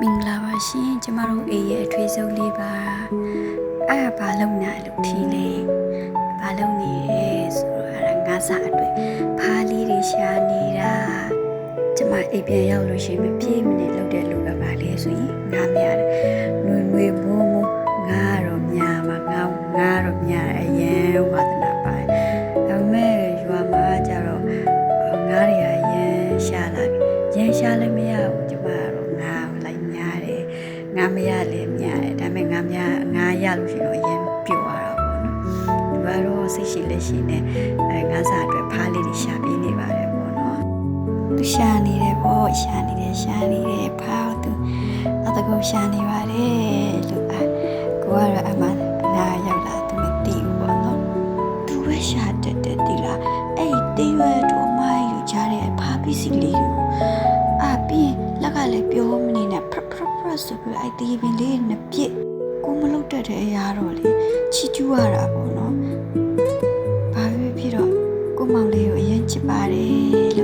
င်္ဂလာပါရှင်ကျမတို့အေးရဲ့အထွေးဆုံးလေးပါအဲ့ဘာလုပ်နေလို့ထီလေဘာလုပ်နေလဲဆိုတော့အဲ့ငါးစာအတွက်ဖားလေးတွေရှာနေတာကျမအိမ်ပြန်ရောက်လို့ရှိရင်မပြေးမနေလုပ်တဲ့လူကပါလေဆိုရင်ငါများတယ်နွေနွေမိုးမိုးငါတော့များမှာငါတော့များအရင်ဝါသနာပါဒါပေမဲ့ရွာမှာကျတော့ငါတွေအရင်ရှာလာရန်ရှာလည်းမရဘူးကျမတော့ငါလိုက်များတယ်ငါမရလည်းများတယ်ဒါပေမဲ့ငါရလို့ရှိရင်တော့အရင်ပျော်ရတာပေါ့နော်ဒီကတော့စိတ်ရှိလက်ရှိနဲ့ငါစားအတွက်ဖားလေးတွေရှာပေးနေပါတယ်ပေါ့နော်သူရှာနေတယ်ပေါ့ရှာနေတယ်ဖားသူအတကူရှာနေပါတယ်လို့ကိုကတော့အမှနားရောက်လာသူမသိဘူးပေါ့နော်သူပဲရှာတက်ဒီလားအဲ့တေးရွယ်တို့မိုင်းယူကြတဲ့ဖားပစ္စည်းလေးကိုပြီးလက်ကလည်းပြောမနေနဲ့ဖရဆိုပြီးအဲ့ဒီပင်လေးနဲ့ပြစ်ကိုမလုပ်တတ်တဲ့အရာတော့လေချီကျူးရတာပေါ့နော်ဘာဖြစ်တော့ကိုမောင်လေးကိုအရင်ချစ်ပါတယ်လို့